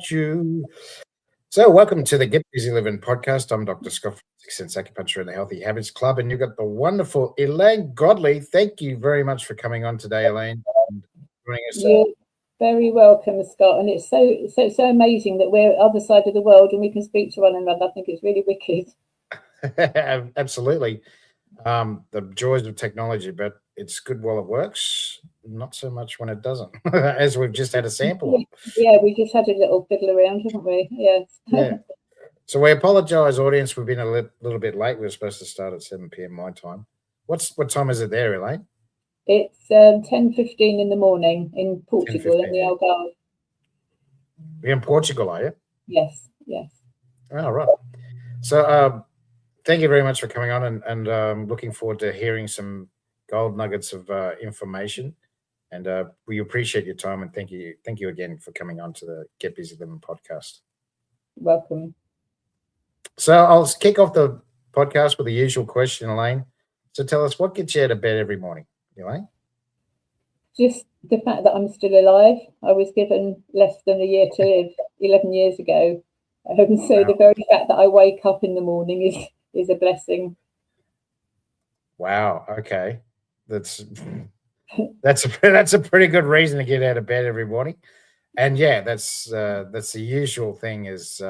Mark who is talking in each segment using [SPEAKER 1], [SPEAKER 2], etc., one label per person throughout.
[SPEAKER 1] meet you. So, welcome to the Get Busy Livin podcast. I'm Dr. Scott from Six Sense Acupuncture and the Healthy Habits Club, and you've got the wonderful Elaine Godley. Thank you very much for coming on today, Elaine. And joining us.
[SPEAKER 2] You're very welcome, Scott. And it's so amazing that we're other side of the world and we can speak to one another. I think it's really wicked.
[SPEAKER 1] Absolutely. The joys of technology, but it's good while it works, not so much when it doesn't, as we've just had a sample of.
[SPEAKER 2] Yeah, we just had a little fiddle around, haven't we? Yes.
[SPEAKER 1] Yeah. So we apologise, audience. We've been a little bit late. We were supposed to start at 7 p.m. my time. What time is it there, Elaine?
[SPEAKER 2] It's 10:15 in the morning in Portugal, in the Algarve.
[SPEAKER 1] You're in Portugal, are you?
[SPEAKER 2] Yes.
[SPEAKER 1] Oh, right. So thank you very much for coming on, and looking forward to hearing some gold nuggets of information. And we appreciate your time, and thank you again for coming on to the Get Busy Livin podcast.
[SPEAKER 2] Welcome.
[SPEAKER 1] So I'll kick off the podcast with the usual question, Elaine. So tell us, what gets you out of bed every morning, Elaine?
[SPEAKER 2] Just the fact that I'm still alive. I was given less than a year to live 11 years ago. So wow. The very fact that I wake up in the morning is a blessing.
[SPEAKER 1] Wow. Okay. That's a pretty good reason to get out of bed every morning. And yeah, that's the usual thing is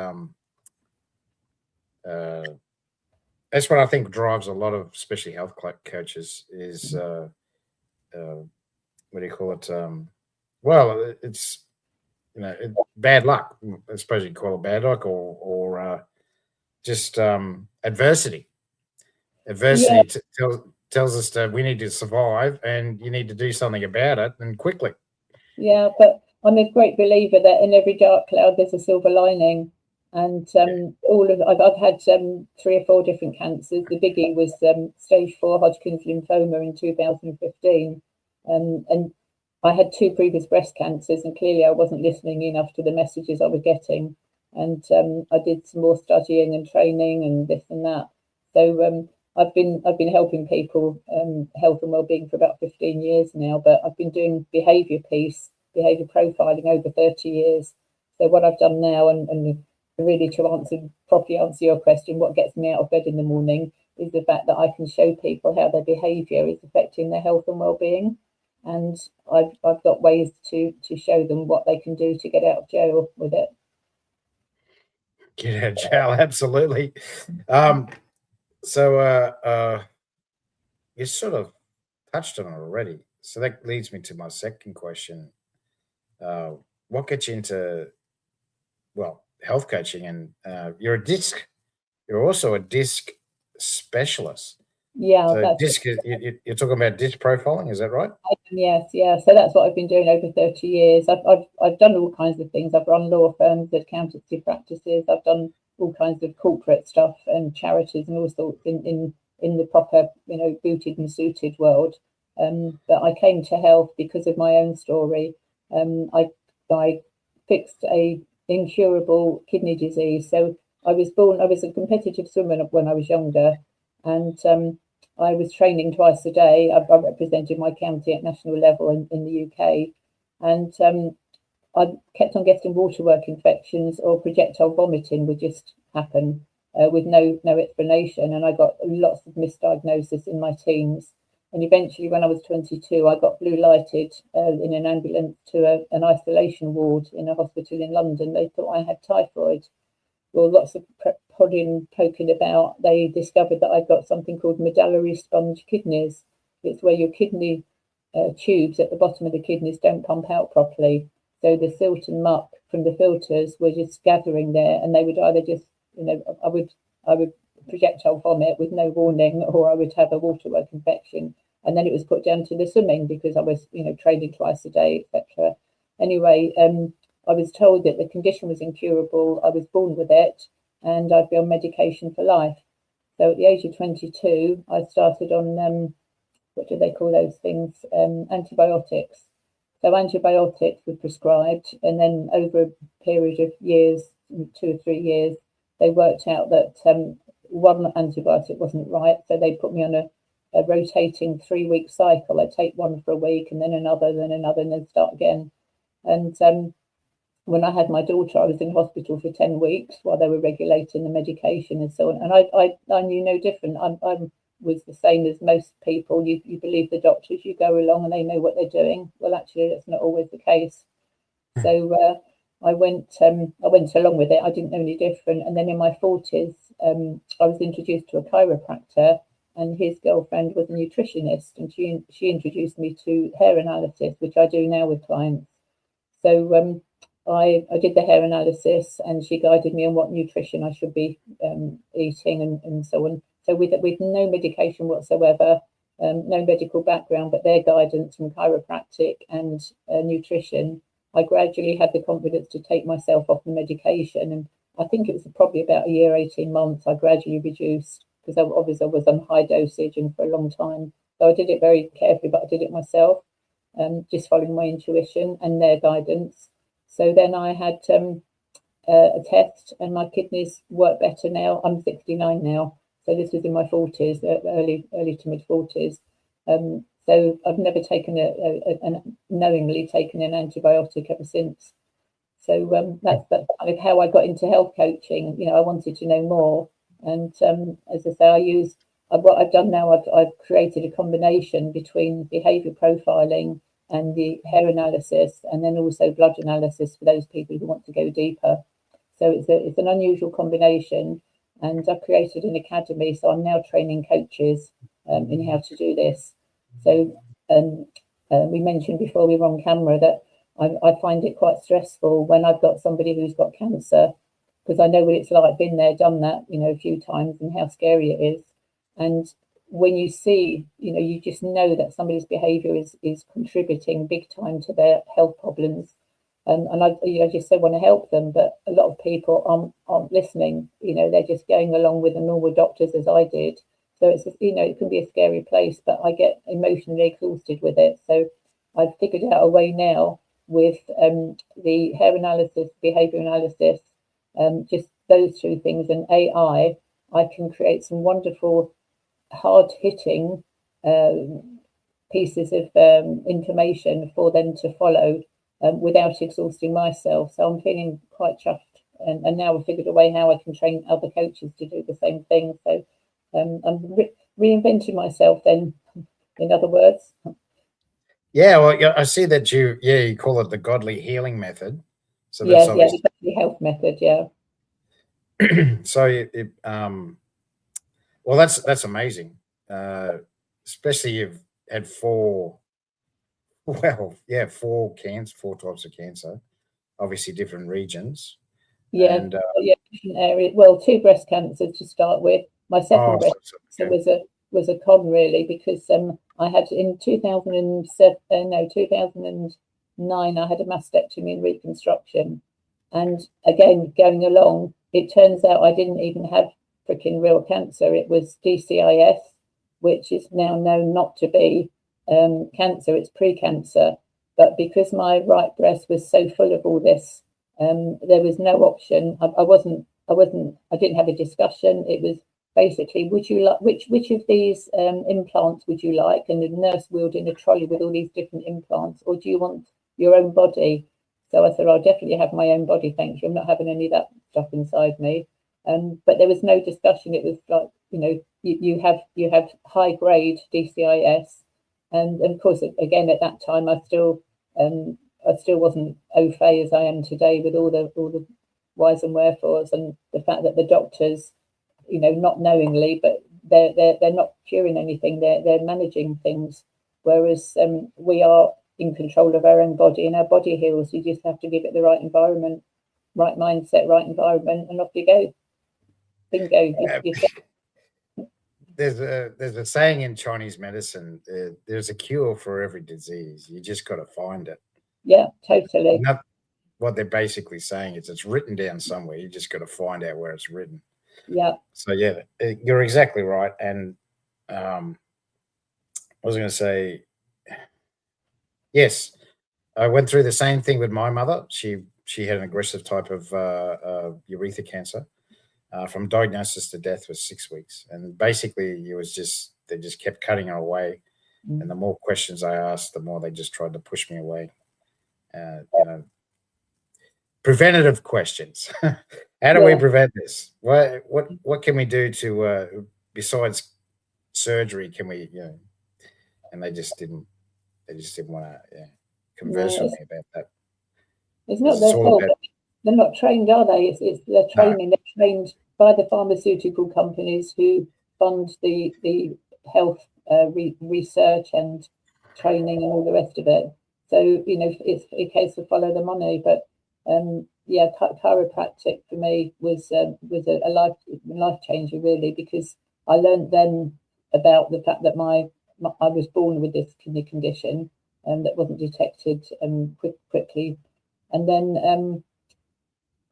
[SPEAKER 1] that's what I think drives a lot of especially health coaches is what do you call it? Well, it's bad luck. I suppose you call it bad luck or just adversity. Adversity tells us that we need to survive and you need to do something about it and quickly.
[SPEAKER 2] Yeah, but I'm a great believer that in every dark cloud there's a silver lining. And I've had 3 or 4 different cancers. The biggie was stage 4 Hodgkin's lymphoma in 2015. And I had 2 previous breast cancers, and clearly I wasn't listening enough to the messages I was getting. And I did some more studying and training and this and that. So I've been helping people health and wellbeing for about 15 years now, but I've been doing behaviour profiling over 30 years. So what I've done now, and really to properly answer your question, what gets me out of bed in the morning is the fact that I can show people how their behaviour is affecting their health and wellbeing, and I've got ways to show them what they can do to get out of jail with it.
[SPEAKER 1] Get out of jail, absolutely. So you sort of touched on it already. So that leads me to my second question. What gets you into, health coaching? And you're also a DISC specialist.
[SPEAKER 2] Yeah.
[SPEAKER 1] So DISC, you're talking about DISC profiling, is that right?
[SPEAKER 2] Yes, yeah. So that's what I've been doing over 30 years. I've done all kinds of things. I've run law firms, accountancy practices. I've done all kinds of corporate stuff and charities and all sorts in the proper, booted and suited world. But I came to health because of my own story. I fixed a incurable kidney disease. So I was a competitive swimmer when I was younger, and I was training twice a day. I represented my county at national level in the UK, and I kept on getting waterwork infections or projectile vomiting would just happen with no explanation, and I got lots of misdiagnosis in my teens. And eventually, when I was 22, I got blue lighted in an ambulance to an isolation ward in a hospital in London. They thought I had typhoid. Well, lots of prodding, poking about, they discovered that I've got something called medullary sponge kidneys. It's where your kidney tubes at the bottom of the kidneys don't pump out properly. So the silt and muck from the filters were just gathering there, and they would either just, I would projectile vomit with no warning, or I would have a waterwork infection. And then it was put down to the swimming because I was, training twice a day, etc. Anyway, I was told that the condition was incurable. I was born with it, and I'd be on medication for life. So at the age of 22, I started on, what do they call those things? Antibiotics. So antibiotics were prescribed, and then over a period of years, 2 or 3 years, they worked out that one antibiotic wasn't right. So they put me on a rotating 3-week cycle. I'd take one for a week and then another, and then start again. And when I had my daughter, I was in hospital for 10 weeks while they were regulating the medication and so on. And I knew no different. I was the same as most people. You believe the doctors, you go along and they know what they're doing. Well, actually, that's not always the case. So I went along with it. I didn't know any different. And then in my 40s, I was introduced to a chiropractor, and his girlfriend was a nutritionist, and she introduced me to hair analysis, which I do now with clients. So I did the hair analysis, and she guided me on what nutrition I should be eating and so on. So with no medication whatsoever, no medical background, but their guidance from chiropractic and nutrition, I gradually had the confidence to take myself off the medication. And I think it was probably about a year, 18 months, I gradually reduced, because obviously I was on high dosage and for a long time. So I did it very carefully, but I did it myself, just following my intuition and their guidance. So then I had a test, and my kidneys work better now. I'm 69 now, so this was in my 40s, early to mid 40s. So I've never taken knowingly taken an antibiotic ever since. So that's kind of how I got into health coaching. I wanted to know more, and as I say, what I've done now. I've created a combination between behaviour profiling and the hair analysis, and then also blood analysis for those people who want to go deeper. So it's an unusual combination, and I've created an academy. So I'm now training coaches in how to do this. So we mentioned before we were on camera that I find it quite stressful when I've got somebody who's got cancer, because I know what it's like, been there, done that, a few times, and how scary it is. And when you see, you just know that somebody's behaviour is contributing big time to their health problems. And I just so want to help them, but a lot of people aren't listening. They're just going along with the normal doctors, as I did. So it's it can be a scary place, but I get emotionally exhausted with it. So I've figured out a way now with the hair analysis, behaviour analysis, just those two things, and AI. I can create some wonderful, hard-hitting pieces of information for them to follow without exhausting myself. So I'm feeling quite chuffed, and now I've figured a way how I can train other coaches to do the same thing. So I'm reinventing myself then, in other words.
[SPEAKER 1] Yeah, well, I see that you call it the Godley Healing Method. So
[SPEAKER 2] Yeah,
[SPEAKER 1] that's
[SPEAKER 2] the Godley Health Method, yeah.
[SPEAKER 1] So well, that's amazing. Especially you've had four types of cancer, obviously different regions.
[SPEAKER 2] Yeah,
[SPEAKER 1] and
[SPEAKER 2] different areas. Well, 2 breast cancers to start with. My second breast cancer was a con, really, because I had in 2009 I had a mastectomy and reconstruction, and again going along, it turns out I didn't even have freaking real cancer. It was DCIS, which is now known not to be cancer. It's pre-cancer, but because my right breast was so full of all this, there was no option. I didn't have a discussion. It was basically, would you like which of these implants would you like? And the nurse wheeled in a trolley with all these different implants, or do you want your own body? So I said, I'll definitely have my own body, thank you. I'm not having any of that stuff inside me. But there was no discussion. It was like, you have high grade DCIS, and of course, again at that time, I still wasn't au fait as I am today, with all the whys and wherefores, and the fact that the doctors, not knowingly, but they're not curing anything. They're managing things, whereas we are in control of our own body, and our body heals. You just have to give it the right environment, right mindset, right environment, and off you go. Bingo.
[SPEAKER 1] There's a saying in Chinese medicine: there's a cure for every disease. You just got to find it.
[SPEAKER 2] Yeah, totally.
[SPEAKER 1] What they're basically saying is it's written down somewhere. You just got to find out where it's written.
[SPEAKER 2] Yeah.
[SPEAKER 1] So yeah, you're exactly right. And I was going to say, yes, I went through the same thing with my mother. She had an aggressive type of urethra cancer. From diagnosis to death was 6 weeks, and basically they just kept cutting her away. And the more questions I asked, the more they just tried to push me away. preventative questions. How do we prevent this? What can we do to besides surgery? Can we, and they just didn't want to converse with me about that.
[SPEAKER 2] It's not their fault. They're not trained, are they? It's their training. No. They're trained by the pharmaceutical companies who fund the health research and training and all the rest of it. So it's a case of follow the money. But chiropractic for me was a life changer, really, because I learned then about the fact that I was born with this kidney condition that wasn't detected quickly, and then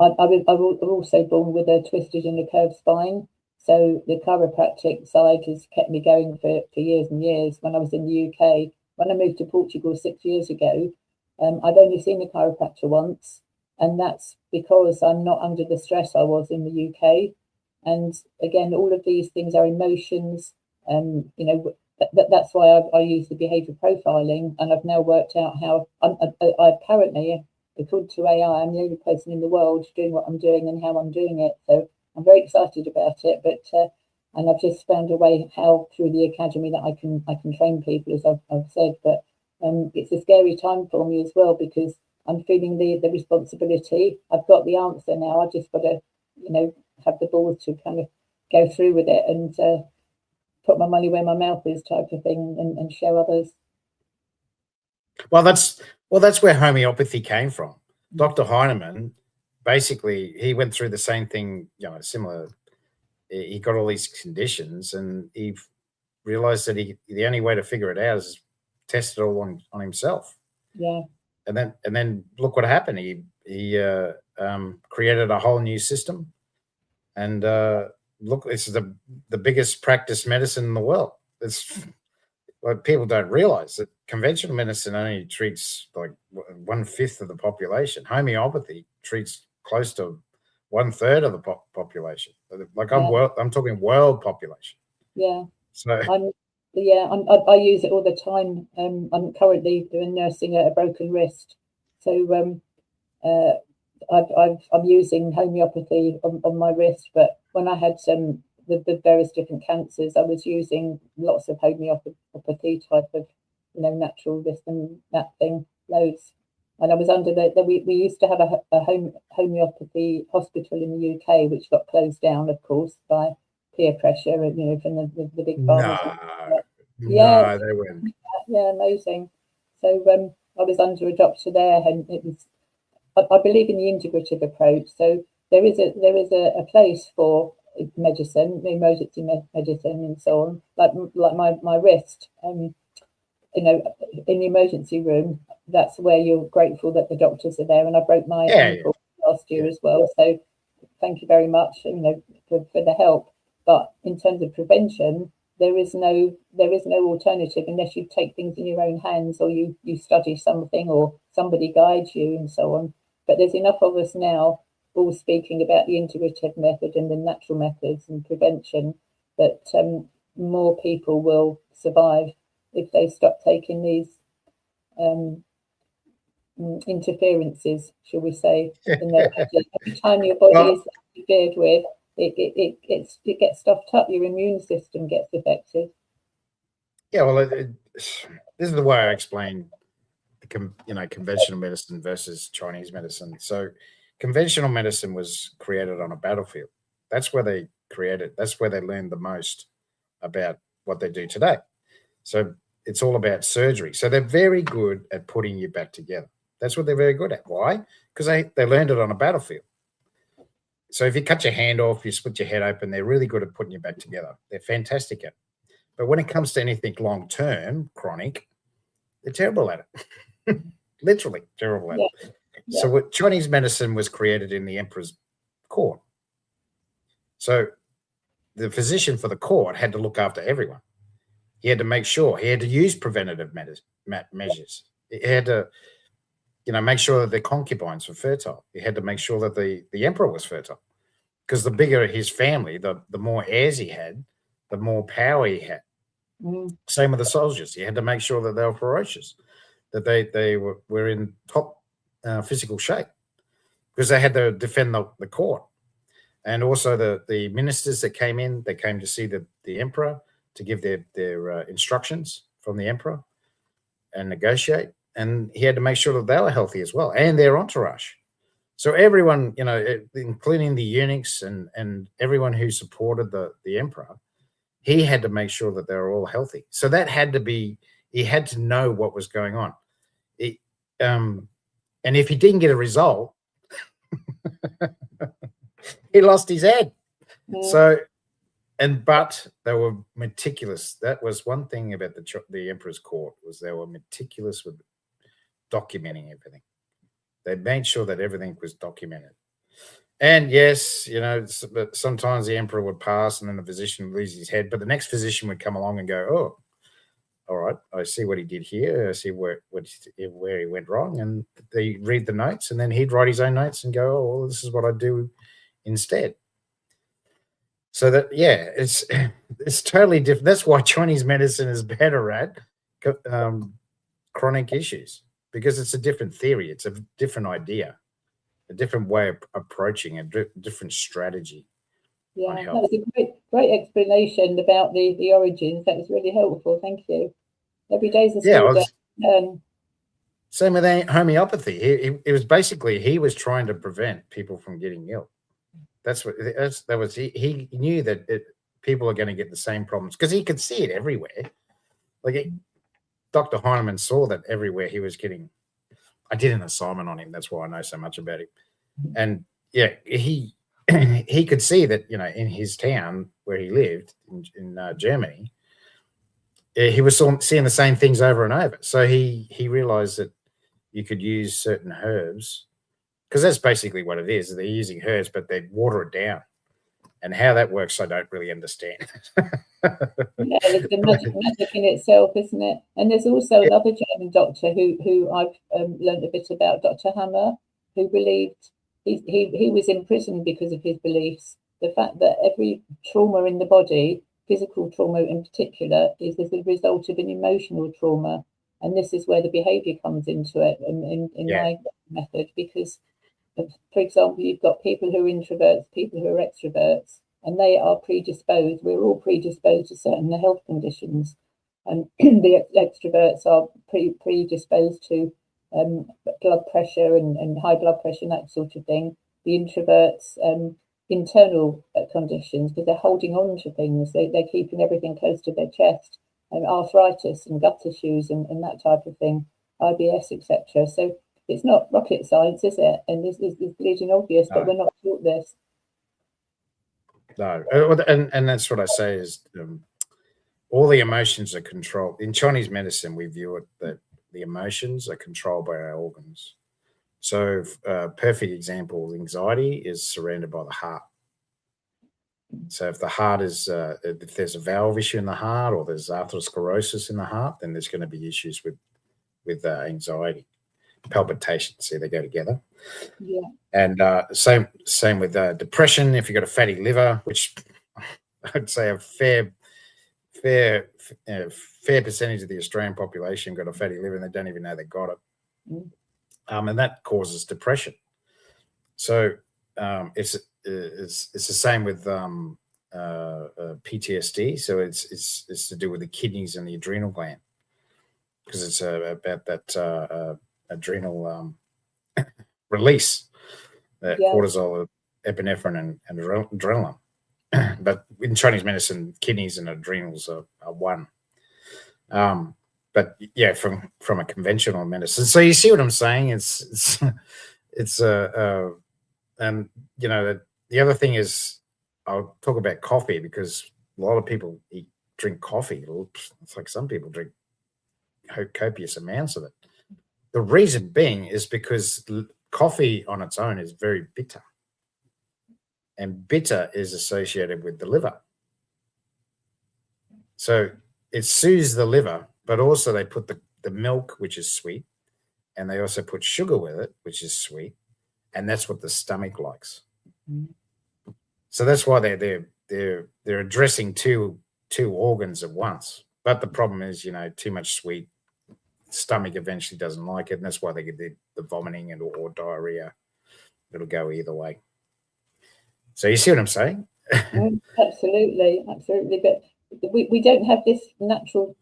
[SPEAKER 2] I was also born with a twisted and a curved spine. So the chiropractic side has kept me going for years and years. When I was in the UK, when I moved to Portugal 6 years ago, I'd only seen a chiropractor once, and that's because I'm not under the stress I was in the UK. And again, all of these things are emotions, that's why I use the behaviour profiling, and I've now worked out how I apparently, according to AI, I'm the only person in the world doing what I'm doing and how I'm doing it. So I'm very excited about it. But and I've just found a way how through the academy that I can train people, as I've said. But it's a scary time for me as well, because I'm feeling the responsibility. I've got the answer now. I just got to have the balls to kind of go through with it and put my money where my mouth is, type of thing, and show others.
[SPEAKER 1] Well, that's where homeopathy came from. Dr. Heinemann, basically, he went through the same thing, similar. He got all these conditions, and he realized that the only way to figure it out is test it all on himself.
[SPEAKER 2] Yeah.
[SPEAKER 1] And then look what happened. He created a whole new system, and look, this is the biggest practice medicine in the world. It's what people don't realize, that conventional medicine only treats like 1/5 of the population. Homeopathy treats close to 1/3 of the population. Like I'm talking world population.
[SPEAKER 2] Yeah.
[SPEAKER 1] So
[SPEAKER 2] I use it all the time. I'm currently nursing a broken wrist, so I'm using homeopathy on my wrist. But when I had the various different cancers, I was using lots of homeopathy type of natural this and that thing, loads. And I was under we used to have a homeopathy hospital in the UK, which got closed down, of course, by peer pressure, from the big pharma.
[SPEAKER 1] No, they weren't.
[SPEAKER 2] Yeah, amazing. So I was under a doctor there, and it was. I believe in the integrative approach. So there is a place for medicine, emergency medicine, and so on. Like my wrist, in the emergency room, that's where you're grateful that the doctors are there. And I broke my ankle last year as well. So thank you very much, for the help. But in terms of prevention, there is no alternative unless you take things in your own hands, or you study something, or somebody guides you, and so on. But there's enough of us now all speaking about the integrative method and the natural methods and prevention that more people will survive if they stop taking these interferences, shall we say, in their body. Every time your body is interfered with, it gets stuffed up. Your immune system gets affected.
[SPEAKER 1] Yeah, well, this is the way I explain conventional medicine versus Chinese medicine. So conventional medicine was created on a battlefield. That's where they created, that's where they learned the most about what they do today. So it's all about surgery. So they're very good at putting you back together. That's what they're very good at. Why? Because they learned it on a battlefield. So if you cut your hand off, you split your head open, they're really good at putting you back together. They're fantastic at it. But when it comes to anything long-term, chronic, they're terrible at it. Literally terrible at it. Yeah. So what Chinese medicine was created in the emperor's court. So the physician for the court had to look after everyone. He had to make sure, he had to use preventative measures. He had to, make sure that their concubines were fertile. He had to make sure that the emperor was fertile. Because the bigger his family, the more heirs he had, the more power he had. Same with the soldiers. He had to make sure that they were ferocious, that they were in top physical shape. because they had to defend the court. And also the ministers that came in, they came to see the emperor to give their instructions from the emperor and negotiate. And he had to make sure that they were healthy as well, and their entourage. So everyone, including the eunuchs and everyone who supported the emperor, he had to make sure that they were all healthy. So that had to be, he had to know what was going on. And if he didn't get a result, he lost his head. Yeah. But they were meticulous. That was one thing about the emperor's court, was they were meticulous with documenting everything. They made sure that everything was documented. And yes, but sometimes the emperor would pass and then the physician would lose his head, but the next physician would come along and go, oh, all right, I see what he did here. I see where he went wrong. And they read the notes, and then he'd write his own notes and go, oh, well, this is what I do instead. So that, yeah, it's totally different. That's why Chinese medicine is better at chronic issues, because it's a different theory. It's a different idea, a different way of approaching, a different strategy.
[SPEAKER 2] Yeah, that was a great explanation about the origins. That was really helpful. Thank you. Every day's a school day.
[SPEAKER 1] Same with homeopathy. It was basically, he was trying to prevent people from getting ill. He knew that people are going to get the same problems, because he could see it everywhere. Dr. Heinemann saw that everywhere he was getting. I did an assignment on him. That's why I know so much about him. And yeah, he could see that, in his town where he lived in Germany, he was seeing the same things over and over. So he realized that you could use certain herbs, because that's basically what it is. They're using herbs, but they water it down. And how that works, I don't really understand.
[SPEAKER 2] Yeah, it's the magic in itself, isn't it? And there's also another German doctor who I've learned a bit about, Dr. Hammer, who believed he was in prison because of his beliefs. The fact that every trauma in the body, physical trauma in particular, is as a result of an emotional trauma. And this is where the behaviour comes into it in my method, because, for example, you've got people who are introverts, people who are extroverts, and they are predisposed. We're all predisposed to certain health conditions. And the extroverts are predisposed to blood pressure and high blood pressure and that sort of thing. The introverts, internal conditions, because they're holding on to things. They're keeping everything close to their chest, and arthritis and gut issues and that type of thing, IBS, etc. So it's not rocket science, is it? And this is bleeding obvious, but we're not taught this.
[SPEAKER 1] No, and that's what I say is all the emotions are controlled. In Chinese medicine, we view it that the emotions are controlled by our organs. So perfect example, anxiety is surrounded by the heart. So if the heart is, if there's a valve issue in the heart, or there's atherosclerosis in the heart, then there's going to be issues with anxiety. Palpitations, see, they go together.
[SPEAKER 2] Yeah.
[SPEAKER 1] And same with depression. If you've got a fatty liver, which I'd say a fair percentage of the Australian population got a fatty liver and they don't even know they got it. And that causes depression. So it's the same with PTSD. So it's to do with the kidneys and the adrenal gland, because it's about that adrenal release, cortisol, epinephrine, and adrenaline. But in Chinese medicine, kidneys and adrenals are one. But yeah, from a conventional medicine. So you see what I'm saying? And the other thing is, I'll talk about coffee, because a lot of people drink coffee. It's like some people drink copious amounts of it. The reason being is because coffee on its own is very bitter, and bitter is associated with the liver. So it soothes the liver, but also they put the milk, which is sweet, and they also put sugar with it, which is sweet, and that's what the stomach likes. So that's why they're addressing two organs at once. But the problem is, too much sweet, stomach eventually doesn't like it, and that's why they get the vomiting or diarrhea. it'll go either way. So you see what I'm saying?
[SPEAKER 2] Absolutely. But we don't have this natural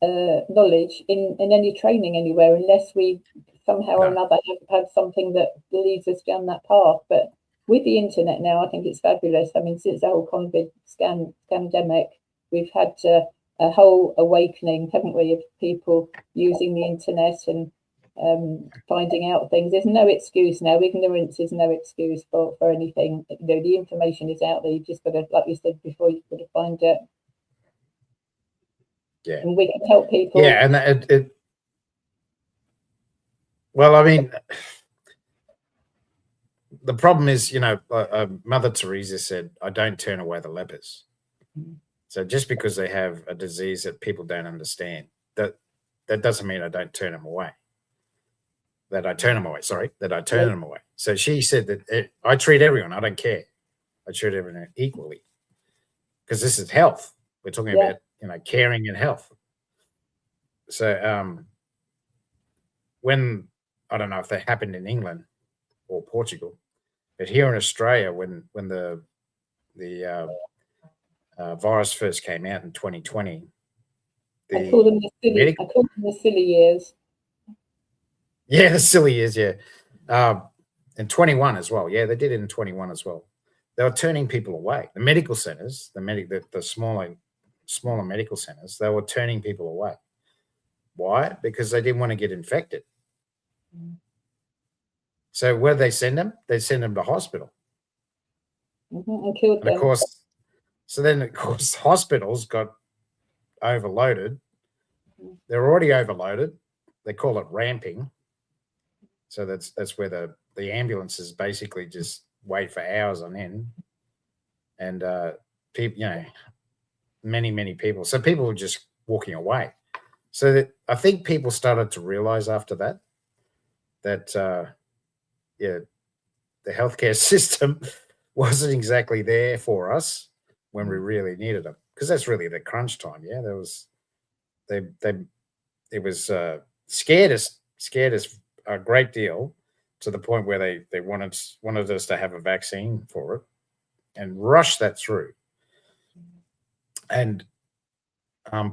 [SPEAKER 2] knowledge in any training anywhere, unless we somehow or another have something that leads us down that path. But with the internet now, I think it's fabulous. I mean, since the whole COVID scandemic, we've had a whole awakening, haven't we, of people using the internet and finding out things. There's no excuse now. Ignorance is no excuse for anything. You know, the information is out there. You've just got to, like you said before, you've got to find it.
[SPEAKER 1] Yeah.
[SPEAKER 2] And we can help people.
[SPEAKER 1] Yeah, and well, I mean, the problem is, you know, Mother Teresa said, "I don't turn away the lepers." So just because they have a disease that people don't understand, that doesn't mean I don't turn them away. That I turn them away. So she said that I treat everyone. I don't care. I treat everyone equally, because this is health. We're talking about, you know, caring and health. So when, I don't know if that happened in England or Portugal, but here in Australia, when the virus first came out in 2020,
[SPEAKER 2] I call them the silly years.
[SPEAKER 1] Yeah, the silly years, yeah. And 21 as well. Yeah, they did it in 21 as well. They were turning people away. The medical centers, the smaller medical centers, they were turning people away. Why? Because they didn't want to get infected. So where they send them? They send them to hospital.
[SPEAKER 2] And killed them.
[SPEAKER 1] Of course, so then, of course, hospitals got overloaded. They're already overloaded. They call it ramping. So that's where the ambulances basically just wait for hours on end, and people, you know, many people. So people were just walking away. So I think people started to realize after that the healthcare system wasn't exactly there for us when we really needed them, because that's really the crunch time. Yeah, it was scared us a great deal, to the point where they wanted us to have a vaccine for it and rush that through. And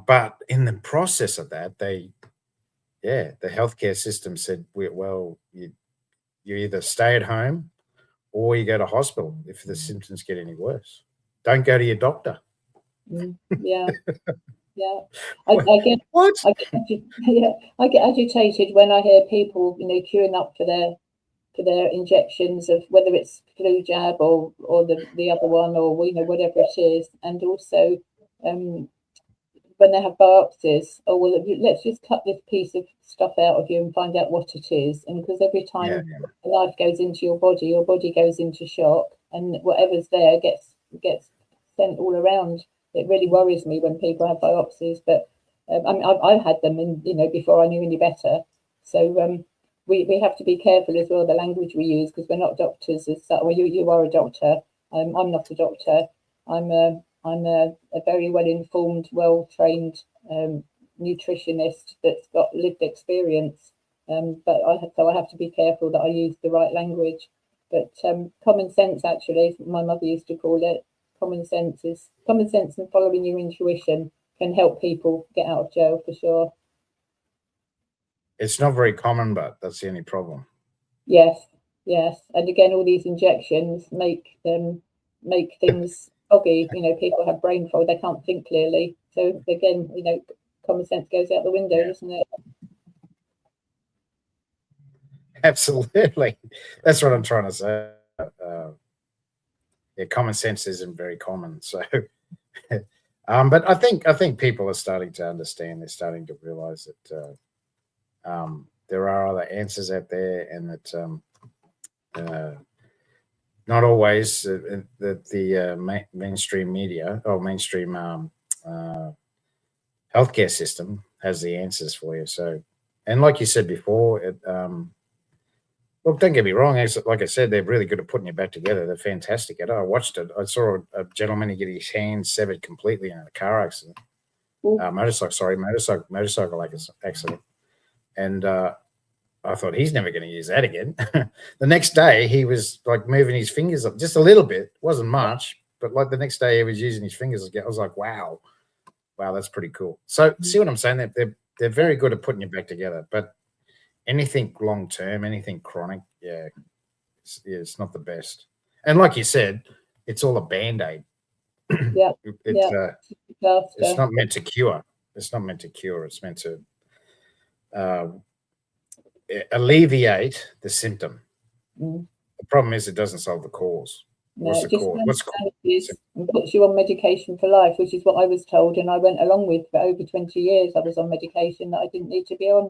[SPEAKER 1] but in the process of that, the healthcare system said, well, you either stay at home or you go to hospital if the symptoms get any worse. Don't go to your doctor.
[SPEAKER 2] Yeah. Yeah, I get
[SPEAKER 1] what?
[SPEAKER 2] I get agitated when I hear people, you know, queuing up for their injections, of whether it's flu jab or the other one, or, you know, whatever it is. And also when they have biopsies, oh well, let's just cut this piece of stuff out of you and find out what it is. And because every time a knife goes into your body goes into shock, and whatever's there gets sent all around. It really worries me when people have biopsies, but I mean, I've had them, you know, before I knew any better. So we have to be careful as well, the language we use, because we're not doctors as such. Well, you are a doctor. I'm not a doctor. I'm a very well informed, well trained nutritionist that's got lived experience. But I have to be careful that I use the right language. But common sense, actually, my mother used to call it. Common sense and following your intuition can help people get out of jail, for sure.
[SPEAKER 1] It's not very common, but that's the only problem.
[SPEAKER 2] Yes. And again, all these injections make things foggy. You know, people have brain fog; they can't think clearly. So again, you know, common sense goes out the window, doesn't it?
[SPEAKER 1] Absolutely, that's what I'm trying to say. Common sense isn't very common. So, but I think people are starting to understand. They're starting to realize that there are other answers out there, and that not always that the mainstream media or mainstream healthcare system has the answers for you. So, and like you said before, look, don't get me wrong. Like I said, they're really good at putting you back together. They're fantastic at it. I watched it. I saw a gentleman get his hand severed completely in a car accident. Motorcycle accident. And I thought he's never going to use that again. The next day he was like moving his fingers up just a little bit. It wasn't much, but like the next day he was using his fingers again. I was like, wow, that's pretty cool. So see what I'm saying? They're very good at putting you back together, but anything long term, anything chronic, it's not the best. And like you said, it's all a band-aid. It's not meant to cure. It's not meant to cure. It's meant to alleviate the symptom. The problem is it doesn't solve the cause. What's the cause? What's
[SPEAKER 2] and puts you on medication for life, which is what I was told, and I went along with for over 20 years. I was on medication that I didn't need to be on.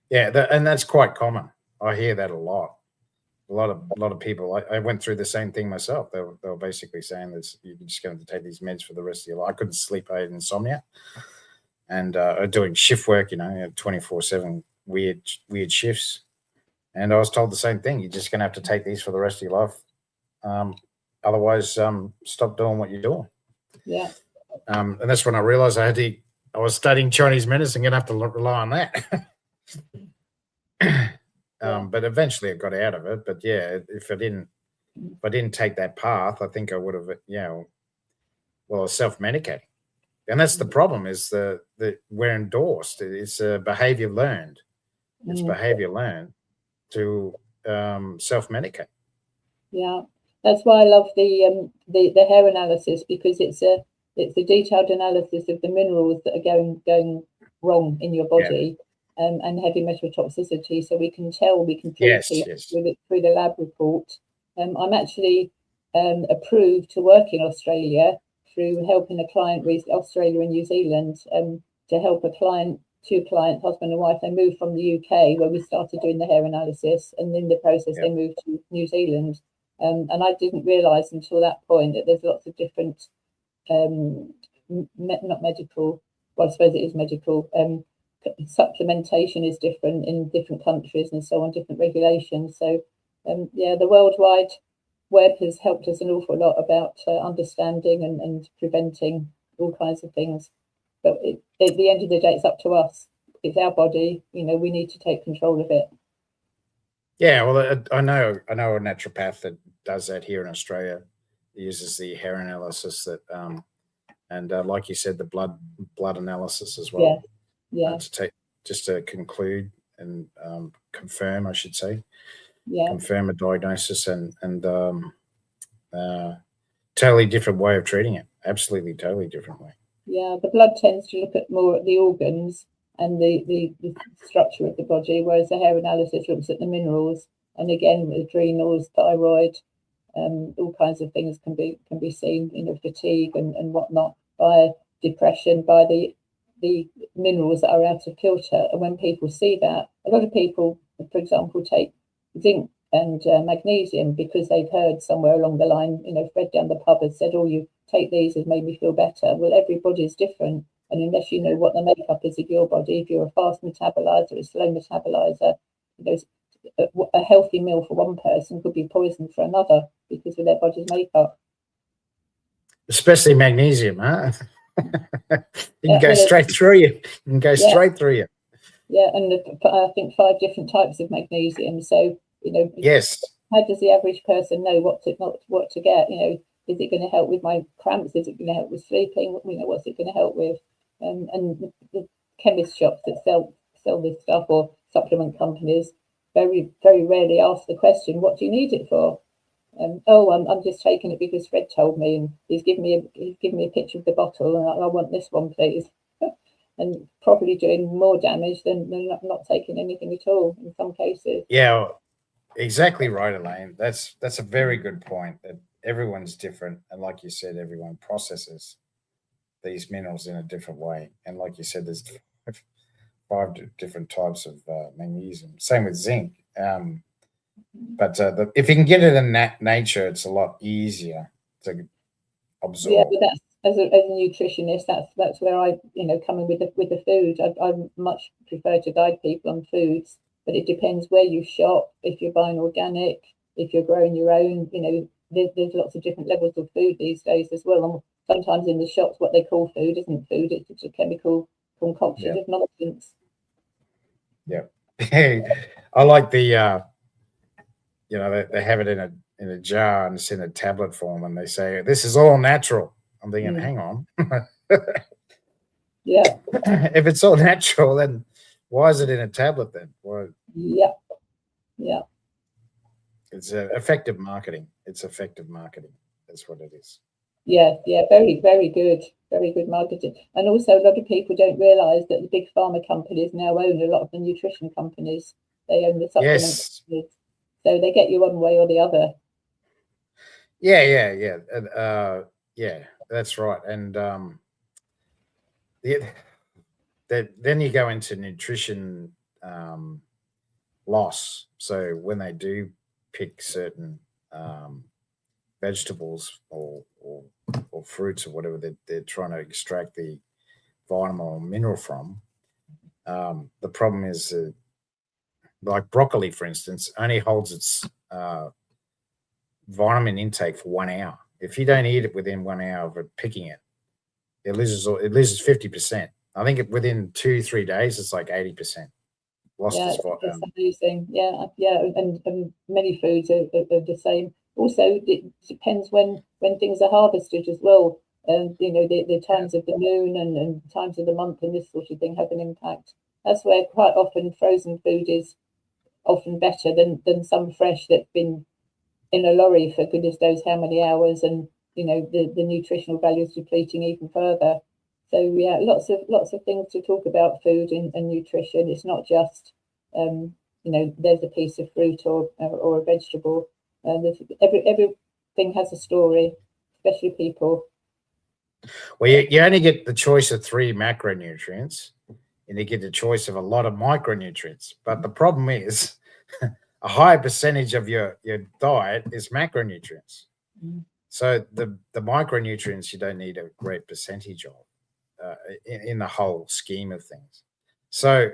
[SPEAKER 1] Yeah, and that's quite common. I hear that a lot. A lot of people. I went through the same thing myself. They were basically saying that you're just going to take these meds for the rest of your life. I couldn't sleep. I had insomnia, and doing shift work, 24/7 weird shifts. And I was told the same thing. You're just going to have to take these for the rest of your life. Otherwise, stop doing what you're doing.
[SPEAKER 2] Yeah.
[SPEAKER 1] And that's when I realized I was studying Chinese medicine. Going to have to rely on that. But eventually I got out of it. But yeah, if I didn't take that path, I think I would have, self-medicating. And that's the problem is that we're endorsed. It's a behavior learned. It's behavior learned to self-medicate.
[SPEAKER 2] Yeah, that's why I love the hair analysis, because it's a detailed analysis of the minerals that are going wrong in your body. And heavy metal toxicity, so we can filter through the lab report. I'm actually approved to work in Australia through helping a client with Australia and New Zealand to help two clients, husband and wife. They moved from the UK where we started doing the hair analysis, and in the process they moved to New Zealand. And I didn't realise until that point that there's lots of different, not medical, well, I suppose it is medical, supplementation is different in different countries and so on, different regulations. So the World Wide Web has helped us an awful lot about understanding and preventing all kinds of things. But at the end of the day, it's up to us. It's our body. We need to take control of it.
[SPEAKER 1] Yeah, well, I know a naturopath that does that here in Australia. He uses the hair analysis and like you said, the blood analysis as well.
[SPEAKER 2] Yeah.
[SPEAKER 1] To conclude and confirm, I should say.
[SPEAKER 2] Yeah.
[SPEAKER 1] Confirm a diagnosis and totally different way of treating it. Absolutely, totally different way.
[SPEAKER 2] Yeah, the blood tends to look at more at the organs and the structure of the body, whereas the hair analysis looks at the minerals. And again, adrenals, thyroid, all kinds of things can be seen. Fatigue and whatnot, by depression, by the minerals that are out of kilter. And when people see that, a lot of people, for example, take zinc and magnesium because they've heard somewhere along the line, Fred down the pub has said, "Oh, you take these, it made me feel better." Well, everybody is different, and unless you know what the makeup is of your body, if you're a fast metabolizer, a slow metabolizer, a healthy meal for one person could be poison for another because of their body's makeup.
[SPEAKER 1] Especially magnesium, huh? You can go straight through you. You can go straight through you.
[SPEAKER 2] Yeah, and I think 5 different types of magnesium. So,
[SPEAKER 1] yes.
[SPEAKER 2] How does the average person know what to get? Is it going to help with my cramps? Is it going to help with sleeping? What's it going to help with? And the chemist shops that sell this stuff, or supplement companies, very, very rarely ask the question, "What do you need it for?" I'm just taking it because Fred told me, and he's given me a picture of the bottle, and I want this one, please. And probably doing more damage than not taking anything at all in some cases.
[SPEAKER 1] Yeah, exactly right, Elaine. That's a very good point. That everyone's different, and like you said, everyone processes these minerals in a different way. And like you said, there's 5 different types of magnesium. Same with zinc. But if you can get it in nature, it's a lot easier to absorb.
[SPEAKER 2] Yeah, but that's as a nutritionist, that's where I come in with the food. I much prefer to guide people on foods, but it depends where you shop. If you're buying organic, if you're growing your own, there's lots of different levels of food these days as well. And sometimes in the shops, what they call food isn't food; it's a chemical concoction of nonsense.
[SPEAKER 1] Yeah. I like the they have it in a jar and it's in a tablet form, and they say this is all natural. I'm thinking, hang on.
[SPEAKER 2] Yeah.
[SPEAKER 1] If it's all natural, then why is it in a tablet then? Why?
[SPEAKER 2] Yeah. Yeah.
[SPEAKER 1] It's effective marketing. It's effective marketing. That's what it is.
[SPEAKER 2] Yeah. Yeah. Very, very good. Very good marketing. And also, a lot of people don't realise that the big pharma companies now own a lot of the nutrition companies. They own the supplement companies. So they get you one way or the other.
[SPEAKER 1] Yeah. Yeah, that's right. And then you go into nutrition loss. So when they do pick certain vegetables or fruits or whatever they're trying to extract the vitamin or mineral from, the problem is like broccoli, for instance, only holds its vitamin intake for 1 hour. If you don't eat it within 1 hour of it picking it, it loses 50%. I think within 2-3 days, it's like 80% lost its
[SPEAKER 2] vitamin. Amazing. Yeah. And many foods are the same. Also, it depends when things are harvested as well. And the times of the moon and times of the month and this sort of thing have an impact. That's where quite often frozen food is often better than some fresh that's been in a lorry for goodness knows how many hours, and the nutritional value is depleting even further. So yeah, lots of things to talk about food and nutrition. It's not just there's a piece of fruit or a vegetable. Everything has a story, especially people.
[SPEAKER 1] Well, you only get the choice of 3 macronutrients, and you get the choice of a lot of micronutrients. But the problem is a high percentage of your diet is macronutrients. So the micronutrients you don't need a great percentage of in the whole scheme of things. So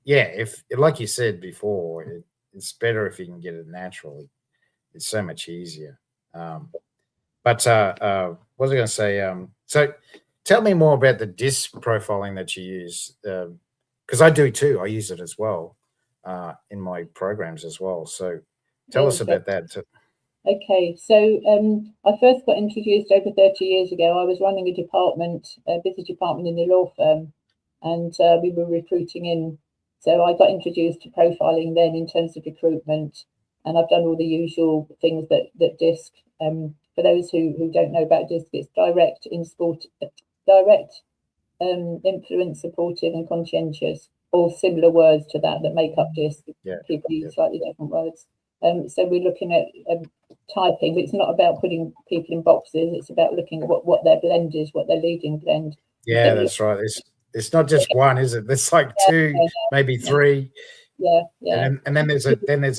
[SPEAKER 1] if like you said before, it's better if you can get it naturally. It's so much easier. But what was I going to say? So tell me more about the DISC profiling that you use, because I do too. I use it as well in my programs as well. So tell us about that.
[SPEAKER 2] Okay, so I first got introduced over 30 years ago. I was running a busy department in the law firm, and we were recruiting in. So I got introduced to profiling then in terms of recruitment, and I've done all the usual things that DISC. For those who don't know about DISC, it's direct, influence, supportive, and conscientious. All similar words to that make up DISC. People use slightly different words. So we're looking at typing, but it's not about putting people in boxes. It's about looking at what their blend is, what their leading blend.
[SPEAKER 1] Yeah, that's right. It's not just one, is it? There's like 2, maybe 3.
[SPEAKER 2] Yeah.
[SPEAKER 1] And then there's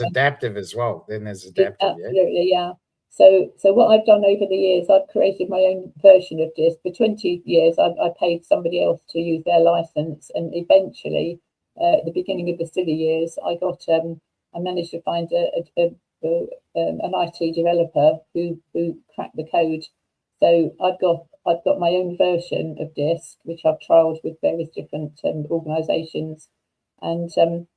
[SPEAKER 1] adaptive as well. Then there's adaptive.
[SPEAKER 2] Absolutely, yeah. So what I've done over the years, I've created my own version of DISC. For 20 years, I paid somebody else to use their license, and eventually, at the beginning of the silly years, I managed to find an IT developer who cracked the code. So I've got my own version of DISC, which I've trialed with various different organisations, and I'm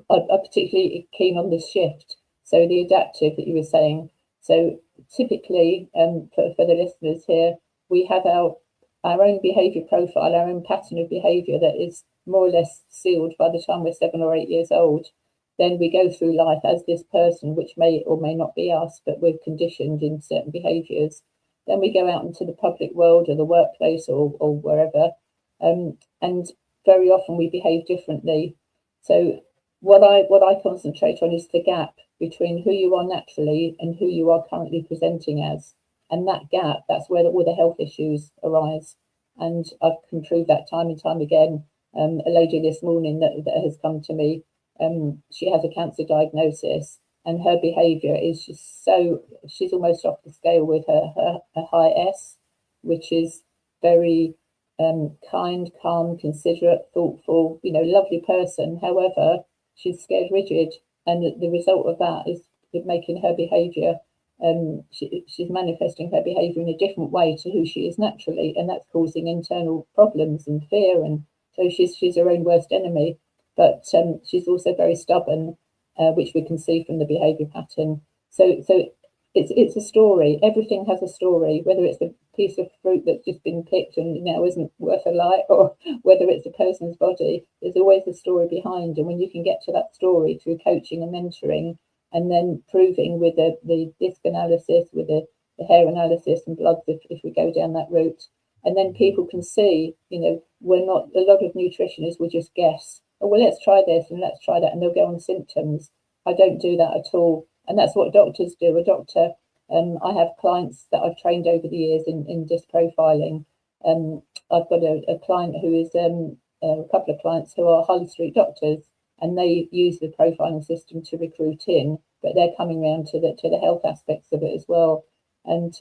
[SPEAKER 2] particularly keen on this shift. So the adaptive that you were saying. So typically, for the listeners here, we have our own behaviour profile, our own pattern of behaviour that is more or less sealed by the time we're 7 or 8 years old. Then we go through life as this person, which may or may not be us, but we're conditioned in certain behaviours. Then we go out into the public world or the workplace or wherever, and very often we behave differently. So what I concentrate on is the gap between who you are naturally and who you are currently presenting as. And that gap, that's where all the health issues arise. And I can prove that time and time again. A lady this morning that has come to me, she has a cancer diagnosis, and her behaviour is just she's almost off the scale with her high S, which is very kind, calm, considerate, thoughtful, lovely person. However, she's scared rigid, and the result of that is making her behaviour, she's manifesting her behaviour in a different way to who she is naturally, and that's causing internal problems and fear and So she's her own worst enemy, but she's also very stubborn, which we can see from the behaviour pattern. So it's a story. Everything has a story, whether it's a piece of fruit that's just been picked and now isn't worth a life, or whether it's a person's body. There's always a story behind, and when you can get to that story through coaching and mentoring, and then proving with the disc analysis, with the hair analysis and bloods, if we go down that route, and then people can see, we're not, a lot of nutritionists will just guess, oh, well, let's try this and let's try that, and they'll go on symptoms. I don't do that at all. And that's what doctors do. A doctor, I have clients that I've trained over the years in disc profiling. I've got a client who is, a couple of clients who are high street doctors, and they use the profiling system to recruit in, but they're coming around to the health aspects of it as well. And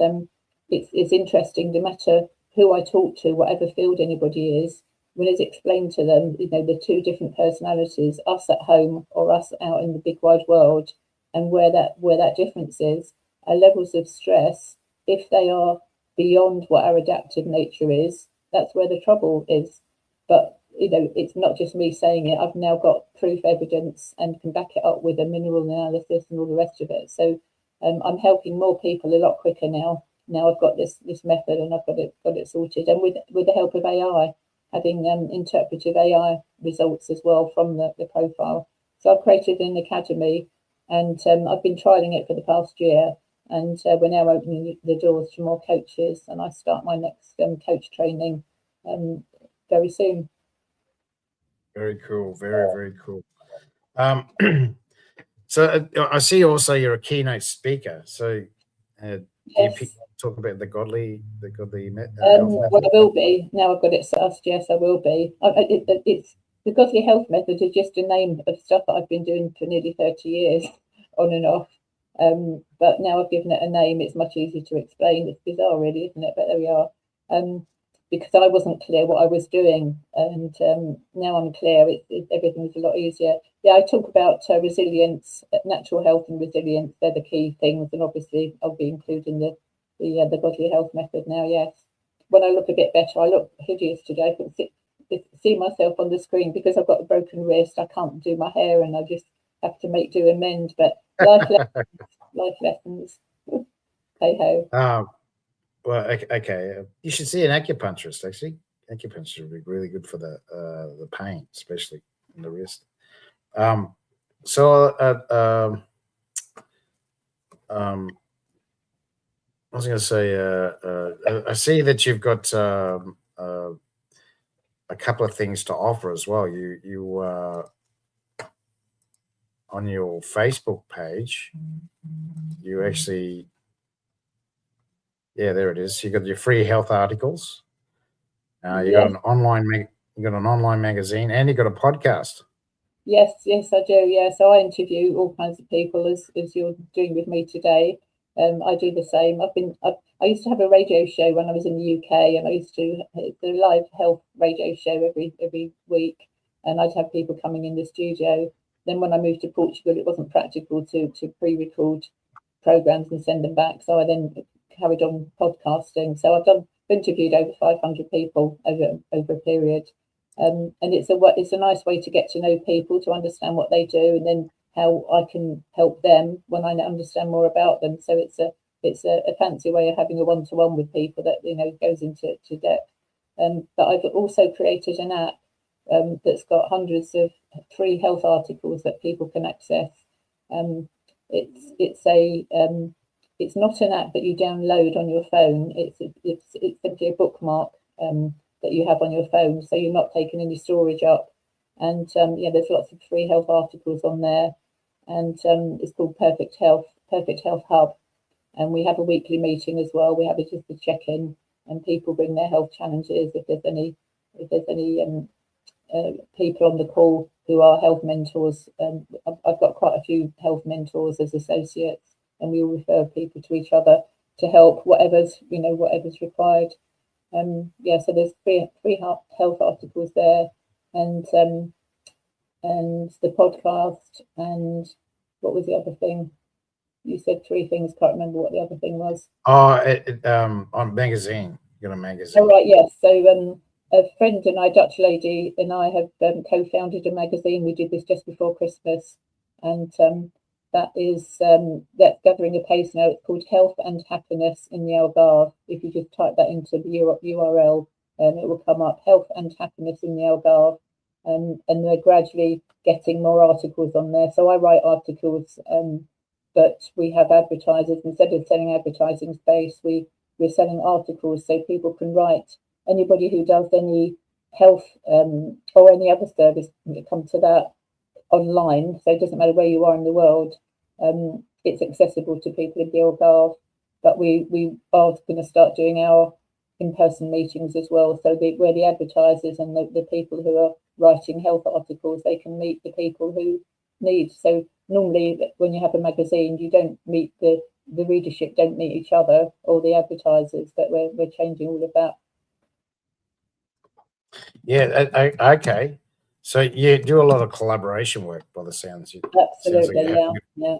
[SPEAKER 2] it's interesting, no matter who I talk to, whatever field anybody is, when it's explained to them, the two different personalities, us at home or us out in the big wide world, and where that difference is, our levels of stress, if they are beyond what our adaptive nature is, that's where the trouble is. But it's not just me saying it. I've now got proof evidence and can back it up with a mineral analysis and all the rest of it. So I'm helping more people a lot quicker now. Now I've got this method, and I've got it sorted, and with the help of AI, having interpretive AI results as well from the profile. So I've created an academy, and I've been trialing it for the past year, and we're now opening the doors to more coaches, and I start my next coach training very soon.
[SPEAKER 1] Very cool. Very, very cool. So I see also you're a keynote speaker. So
[SPEAKER 2] Yes.
[SPEAKER 1] you talk about the Godley Health Method?
[SPEAKER 2] Well, I will be. Now I've got it sussed. Yes, I will be. It's the Godley Health Method is just a name of stuff that I've been doing for nearly 30 years, on and off. But now I've given it a name, it's much easier to explain. It's bizarre, really, isn't it? But there we are. Because I wasn't clear what I was doing, and now I'm clear. Everything is a lot easier. Yeah, I talk about resilience, natural health, and resilience. They're the key things, and obviously I'll be including the Godley Health Method now. Yes, when I look a bit better, I look hideous today. I couldn't see myself on the screen because I've got a broken wrist. I can't do my hair, and I just have to make do and mend. But life lessons. Hey ho.
[SPEAKER 1] Well, okay. You should see an acupuncturist. Actually, acupuncture would be really good for the pain, especially in the wrist. I was going to say, I see that you've got a couple of things to offer as well. You on your Facebook page, you actually. Yeah, there it is. You got your free health articles. You got an online magazine, and you got a podcast.
[SPEAKER 2] Yes, I do. Yeah, so I interview all kinds of people as you're doing with me today. I do the same. I used to have a radio show when I was in the UK, and I used to do a live health radio show every week, and I'd have people coming in the studio. Then when I moved to Portugal, it wasn't practical to pre-record programs and send them back, so I then carried on podcasting. So I've interviewed over 500 people over a period, and it's a nice way to get to know people, to understand what they do, and then how I can help them when I understand more about them. So it's a fancy way of having a one-to-one with people that goes into depth. But I've also created an app that's got hundreds of free health articles that people can access. It's not an app that you download on your phone. It's simply a bookmark that you have on your phone, so you're not taking any storage up. And there's lots of free health articles on there, and it's called Perfect Health Hub. And we have a weekly meeting as well. We have just a check-in, and people bring their health challenges. If there's any people on the call who are health mentors, I've got quite a few health mentors as associates, and we all refer people to each other to help whatever's required. So there's free health articles there, and the podcast, and what was the other thing? You said three things. Can't remember what the other thing was.
[SPEAKER 1] On magazine. You got a magazine.
[SPEAKER 2] Oh right, yes. So a friend and I, Dutch lady, and I have co-founded a magazine. We did this just before Christmas, and that's gathering a pace now. It's called Health and Happiness in the Algarve. If you just type that into the URL, it will come up, Health and Happiness in the Algarve. And they're gradually getting more articles on there. So I write articles, but we have advertisers. Instead of selling advertising space, we're selling articles so people can write. Anybody who does any health or any other service, come to that online. So it doesn't matter where you are in the world. It's accessible to people in the Algarve. But we are going to start doing our in-person meetings as well. So where the advertisers and the people who are writing health articles, they can meet the people who need. So normally when you have a magazine, you don't meet the readership, don't meet each other or the advertisers, but we're changing all of that.
[SPEAKER 1] Yeah, okay. So you do a lot of collaboration work by the sounds.
[SPEAKER 2] Absolutely, like yeah.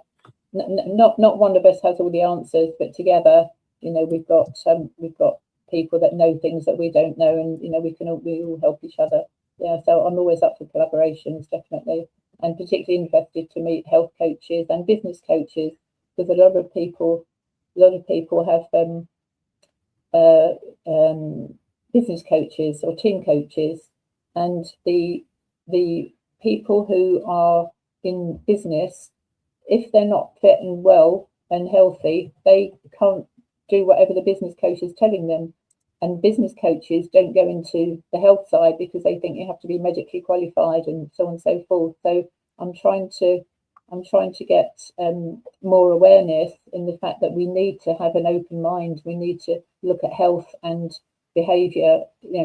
[SPEAKER 2] Not one of us has all the answers, but together, we've got people that know things that we don't know, and we all help each other. Yeah, so I'm always up for collaborations, definitely, and particularly interested to meet health coaches and business coaches, because a lot of people have business coaches or team coaches, and the people who are in business, if they're not fit and well and healthy, they can't do whatever the business coach is telling them. And business coaches don't go into the health side because they think you have to be medically qualified and so on and so forth. So I'm trying to get more awareness in the fact that we need to have an open mind. We need to look at health and behaviour,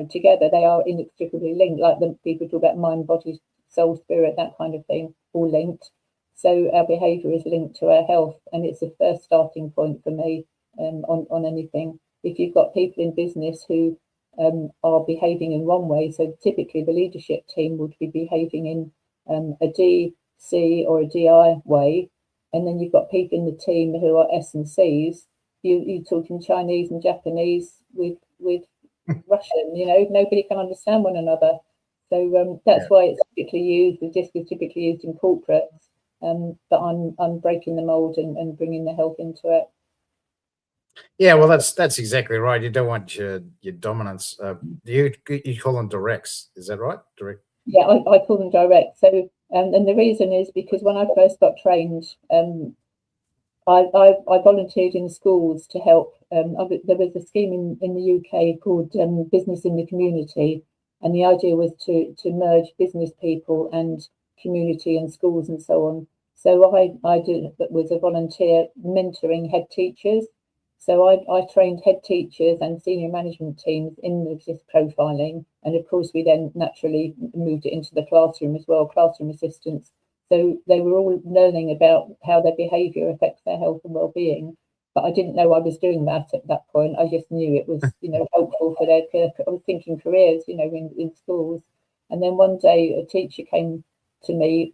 [SPEAKER 2] together. They are inextricably linked. Like the people talk about mind, body, soul, spirit, that kind of thing, all linked. So our behaviour is linked to our health, and it's the first starting point for me on anything. If you've got people in business who are behaving in one way, so typically the leadership team would be behaving in a DC or a DI way, and then you've got people in the team who are S and Cs. You talking Chinese and Japanese with Russian, nobody can understand one another. So that's why it's typically used. The DISC is typically used in corporates, but I'm breaking the mold and bringing the health into it.
[SPEAKER 1] Yeah, well, that's exactly right. You don't want your dominance. You call them directs, is that right? Direct.
[SPEAKER 2] Yeah, I call them direct. So, and the reason is because when I first got trained, I volunteered in schools to help. There was a scheme in the UK called Business in the Community, and the idea was to merge business people and community and schools and so on. So I was a volunteer mentoring head teachers. So I trained head teachers and senior management teams in this profiling, and of course we then naturally moved it into the classroom as well, classroom assistants. So they were all learning about how their behaviour affects their health and well-being. But I didn't know I was doing that at that point. I just knew it was, helpful for their. I was thinking careers, in schools. And then one day a teacher came to me.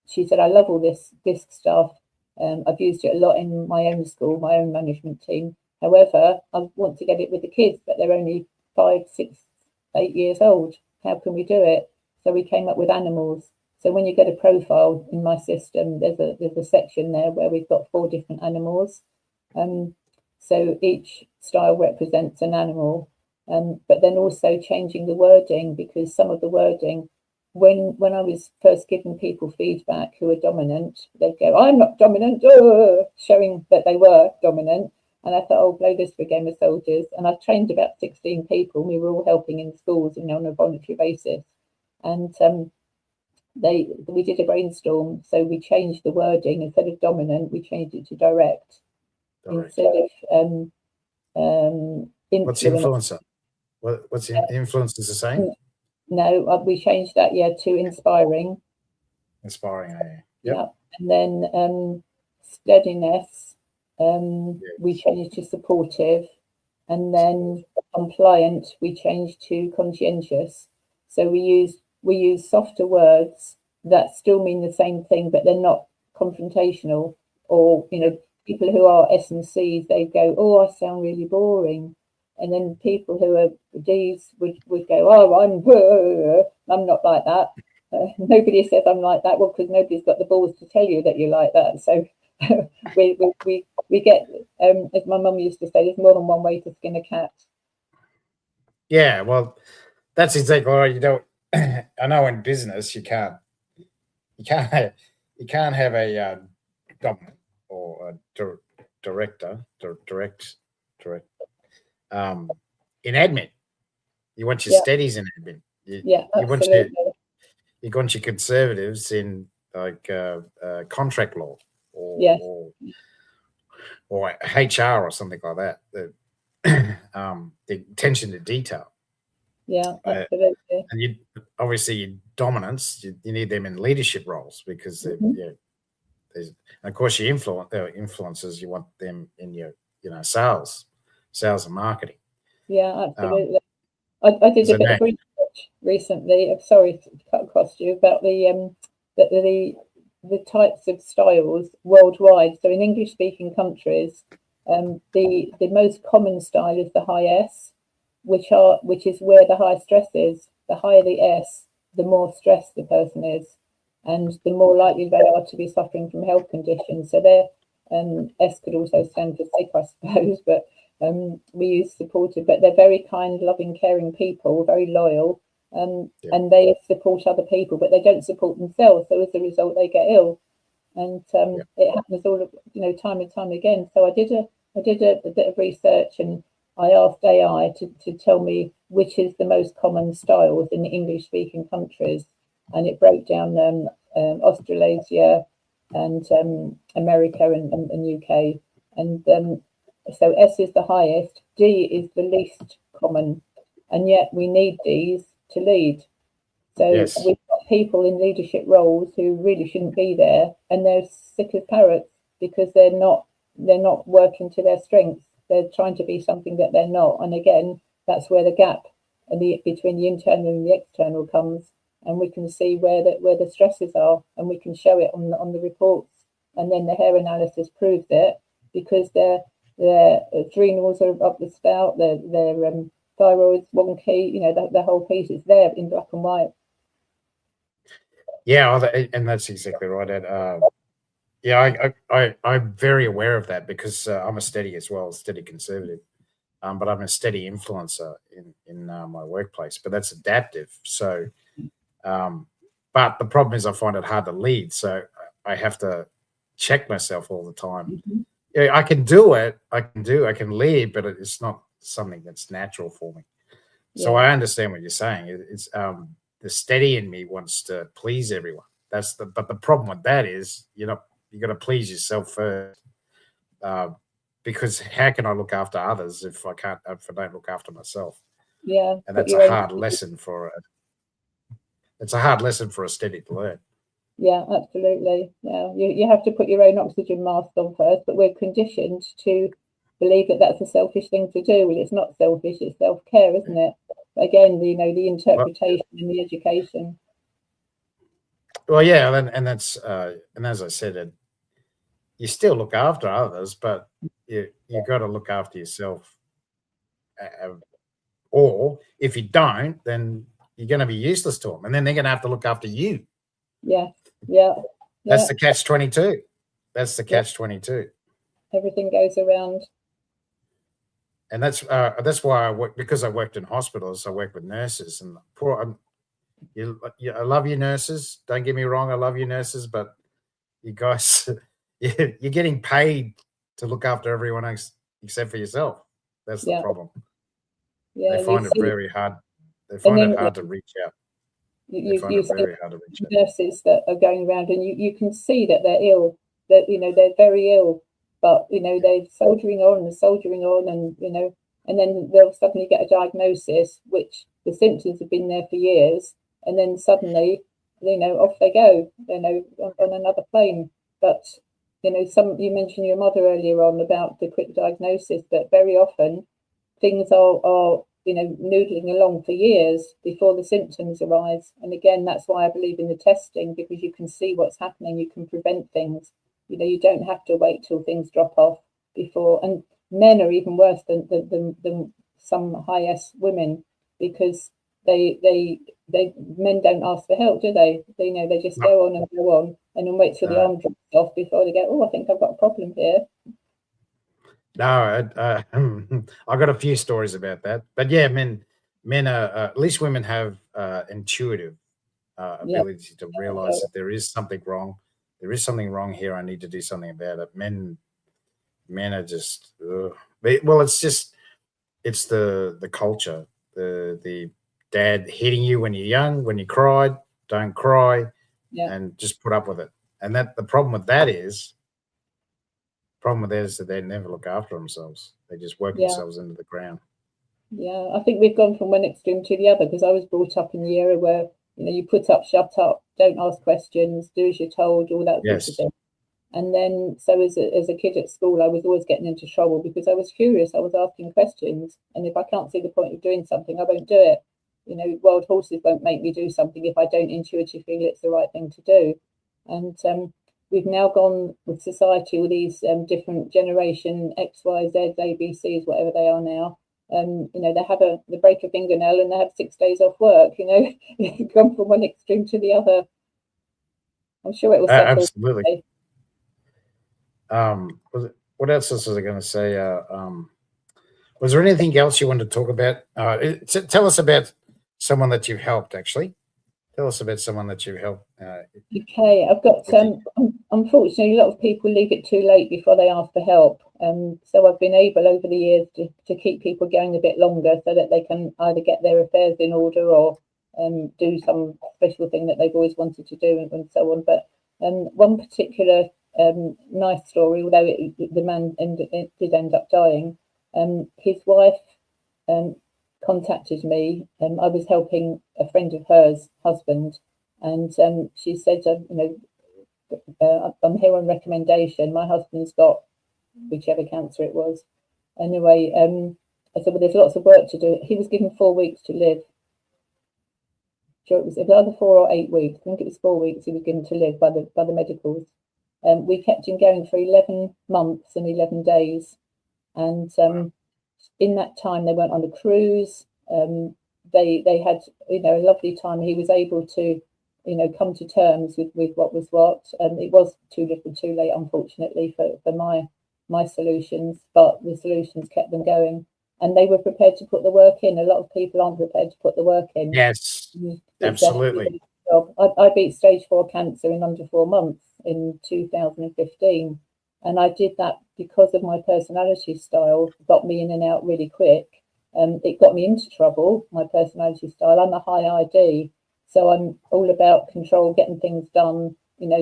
[SPEAKER 2] She said, "I love all this DISC stuff. I've used it a lot in my own school, my own management team. However, I want to get it with the kids, but they're only 5, 6, 8 years old. How can we do it?" So we came up with animals. So when you get a profile in my system, there's a section there where we've got 4 different animals. So each style represents an animal, but then also changing the wording, because some of the wording, when I was first giving people feedback who are dominant, they'd go, "I'm not dominant," showing that they were dominant. And I thought, oh, blow this for a game of soldiers. And I trained about 16 people. We were all helping in schools, on a voluntary basis. And we did a brainstorm, so we changed the wording. Instead of dominant, we changed it to direct. Instead of
[SPEAKER 1] what's influencer? What's influence is the same?
[SPEAKER 2] No, we changed that to inspiring.
[SPEAKER 1] Inspiring, yeah.
[SPEAKER 2] And then steadiness, we changed to supportive, and then compliant we changed to conscientious. So we use softer words that still mean the same thing, but they're not confrontational. Or people who are S and Cs, they go, "Oh, I sound really boring." And then people who are D's would go, oh, I'm not like that. Nobody says I'm like that. Well, because nobody's got the balls to tell you that you're like that. So we get, as my mum used to say, there's more than one way to skin a cat.
[SPEAKER 1] Yeah, well, that's exactly right. You don't. I know in business you can't have a dominant or a direct. In admin, you want your steadies in admin. You want your conservatives in like contract law or HR or something like that. The attention to detail.
[SPEAKER 2] Yeah, absolutely.
[SPEAKER 1] And obviously your dominance, you need them in leadership roles because there's, and of course your influencers, you want them in your sales and marketing.
[SPEAKER 2] Yeah, absolutely. I did a bit of research recently. Sorry to cut across you about the types of styles worldwide. So in English speaking countries, the most common style is the high S, which is where the high stress is. The higher the S, the more stressed the person is, and the more likely they are to be suffering from health conditions. So their S could also stand for sick, I suppose, but we use supportive. But they're very kind, loving, caring people, very loyal, and they support other people, but they don't support themselves. So as a result, they get ill, and it happens all time and time again. So I did a bit of research, and I asked AI to tell me which is the most common styles in the English-speaking countries, and it broke down Australasia and America and UK, and so S is the highest, D is the least common, and yet we need Ds to lead. So we've got people in leadership roles who really shouldn't be there, and they're sick as parrots because they're not working to their strengths. They're trying to be something that they're not, and again, that's where the gap between the internal and the external comes, and we can see where the stresses are, and we can show it on the reports, and then the hair analysis proves it because their adrenals are up the spout, their thyroid's wonky, the whole piece is there in black and white.
[SPEAKER 1] Yeah, and that's exactly right, Ed. Yeah, I'm very aware of that because I'm a steady as well, steady conservative, but I'm a steady influencer in my workplace. But that's adaptive. So, but the problem is I find it hard to lead. So I have to check myself all the time. Yeah, I can do it. I can lead, but it's not something that's natural for me. So I understand what you're saying. It's the steady in me wants to please everyone. But the problem with that is you got to please yourself first, because how can I look after others if I don't look after myself?
[SPEAKER 2] Yeah,
[SPEAKER 1] and that's a hard lesson for a steady to learn.
[SPEAKER 2] Yeah, absolutely. Yeah, you have to put your own oxygen mask on first, but we're conditioned to believe that that's a selfish thing to do. Well, it's not selfish; it's self-care, isn't it? Again, the interpretation and the education.
[SPEAKER 1] Well, yeah, and that's and as I said, you still look after others, but you got to look after yourself. Or if you don't, then you're going to be useless to them, and then they're going to have to look after you.
[SPEAKER 2] Yeah.
[SPEAKER 1] That's the catch-22. That's the catch-22.
[SPEAKER 2] Everything goes around.
[SPEAKER 1] And that's why I work, because I worked in hospitals. I work with nurses, and I love you nurses. Don't get me wrong, I love you nurses, but you guys, you're getting paid to look after everyone else except for yourself. That's the problem. Yeah, they find it very hard. They find it hard to reach out.
[SPEAKER 2] You very hard to reach out. Nurses that are going around, and you can see that they're ill. That they're very ill, but they're soldiering on, and then they'll suddenly get a diagnosis, which the symptoms have been there for years, and then suddenly, off they go, on another plane. But you mentioned your mother earlier on about the quick diagnosis, but very often things are noodling along for years before the symptoms arise. And again, that's why I believe in the testing, because you can see what's happening, you can prevent things. You don't have to wait till things drop off before. And men are even worse than some high S women, because men don't ask for help, do they? They just go on and go on, and then wait till the arm drops off before they go, oh, I think I've got a problem here.
[SPEAKER 1] No, I've got a few stories about that, but yeah, men are, at least women have intuitive ability to realize that there is something wrong. There is something wrong here. I need to do something about it. Men are just, well, it's the culture, the dad hitting you when you're young, when you cried, don't cry, and just put up with it. And that the problem with that is that they never look after themselves. They just work themselves into the ground. Yeah,
[SPEAKER 2] I think we've gone from one extreme to the other, because I was brought up in the era where, you put up, shut up, don't ask questions, do as you're told, all that sort of thing. And then, so as a kid at school, I was always getting into trouble because I was curious. I was asking questions, and if I can't see the point of doing something, I won't do it. Wild horses won't make me do something if I don't intuitively feel it's the right thing to do. And we've now gone with society, all these different generation X, Y, Z, A, B, C's, whatever they are now. They break a fingernail and they have 6 days off work. You've gone from one extreme to the other. I'm sure it will settle.
[SPEAKER 1] Absolutely. What else was I going to say? Was there anything else you wanted to talk about? Tell us about someone that you've helped, actually. Tell us about someone that you've helped.
[SPEAKER 2] Okay, I've got unfortunately, a lot of people leave it too late before they ask for help. So I've been able over the years to keep people going a bit longer so that they can either get their affairs in order or do some special thing that they've always wanted to do, and so on. But one particular nice story, although the man did end up dying, his wife contacted me. I was helping a friend of hers husband, and she said, I'm here on recommendation. My husband's got whichever cancer it was. Anyway, I said, well, there's lots of work to do. He was given 4 weeks to live. Sure, it was either 4 or 8 weeks. I think it was 4 weeks he was given to live by the medicals. We kept him going for 11 months and 11 days. And in that time, they went on a cruise. They had, a lovely time. He was able to, come to terms with what was what. It was too little, too late, unfortunately, for my solutions, but the solutions kept them going. And they were prepared to put the work in. A lot of people aren't prepared to put the work in.
[SPEAKER 1] Yes, absolutely.
[SPEAKER 2] I beat stage 4 cancer in under 4 months in 2015. And I did that because of my personality style. It got me in and out really quick. It got me into trouble, my personality style. I'm a high ID, so I'm all about control, getting things done.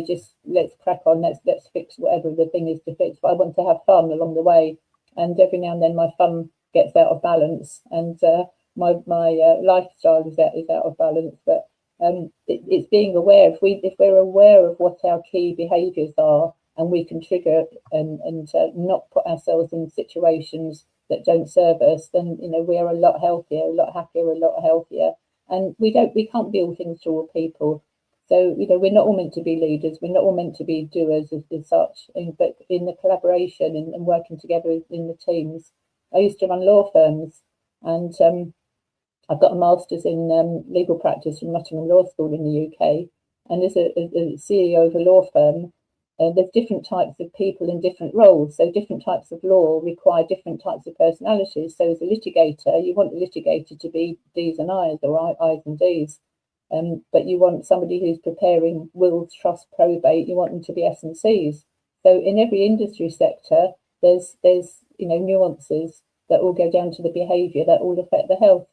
[SPEAKER 2] Just let's crack on, let's fix whatever the thing is to fix. But I want to have fun along the way. And every now and then my fun gets out of balance, and my lifestyle is out of balance. But it's being aware. If we're aware of what our key behaviours are, and we can trigger and not put ourselves in situations that don't serve us, then we are a lot healthier, a lot happier, a lot healthier. And we can't be all things to all people. So we're not all meant to be leaders. We're not all meant to be doers as such. But in the collaboration and working together in the teams, I used to run law firms, and I've got a master's in legal practice from Nottingham Law School in the UK. And as a CEO of a law firm, there's different types of people in different roles. So different types of law require different types of personalities. So as a litigator, you want the litigator to be D's and I's, or I's and D's. But you want somebody who's preparing wills, trust, probate. You want them to be S and C's. So in every industry sector, there's nuances that all go down to the behaviour that all affect the health.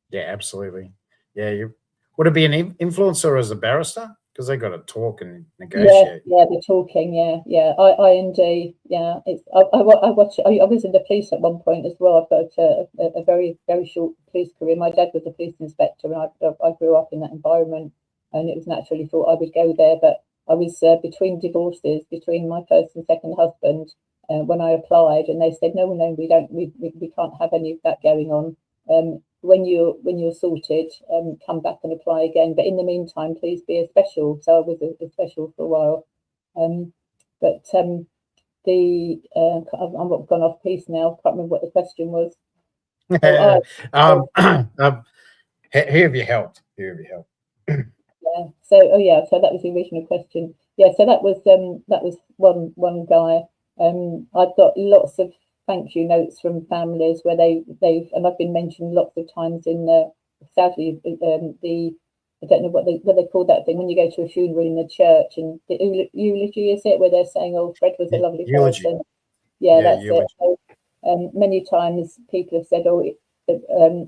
[SPEAKER 1] Yeah, absolutely. Yeah, would it be an influencer as a barrister? Because they got to talk and negotiate.
[SPEAKER 2] Yeah, the talking. Yeah. I&D. Yeah, I watch. I was in the police at one point as well. I've got a very, very short police career. My dad was a police inspector, and I grew up in that environment, and it was naturally thought I would go there. But I was between divorces, between my first and second husband, when I applied, and they said, no, we don't. We can't have any of that going on. When you're sorted, come back and apply again. But in the meantime, please be a special. So I was a special for a while. I'm gone off piece now. Can't remember what the question was. So
[SPEAKER 1] um, who have you helped? Who have you helped?
[SPEAKER 2] yeah. So so that was the original question. Yeah. So that was one guy. I've got lots of thank you notes from families where they've and I've been mentioned lots of times in sadly the I don't know what they call that thing when you go to a funeral in the church, and the eulogy, is it, where they're saying, "Oh, Fred was a lovely
[SPEAKER 1] Eulogy.
[SPEAKER 2] person." Yeah,
[SPEAKER 1] Yeah,
[SPEAKER 2] that's
[SPEAKER 1] eulogy.
[SPEAKER 2] it. So, many times people have said, "Oh,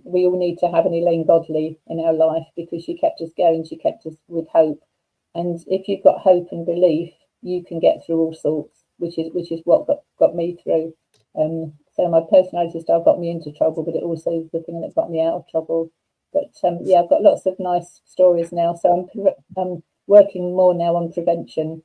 [SPEAKER 2] we all need to have an Elaine Godley in our life because she kept us going, she kept us with hope." And if you've got hope and belief, you can get through all sorts, which is what got me through. So my personality style got me into trouble, but it also is the thing that got me out of trouble. But yeah, I've got lots of nice stories now. So I'm working more now on prevention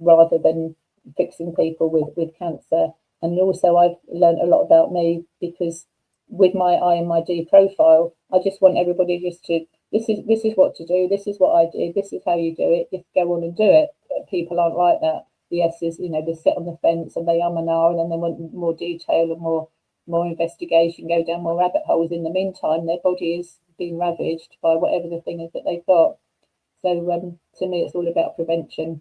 [SPEAKER 2] rather than fixing people with cancer. And also I've learned a lot about me because with my I and my D profile, I just want everybody just to this is what to do, this is what I do, this is how you do it, just go on and do it. But people aren't like that. The S's, they sit on the fence and they and ah, and then they want more detail and more investigation, go down more rabbit holes. In the meantime, their body is being ravaged by whatever the thing is that they've got. So to me, it's all about prevention.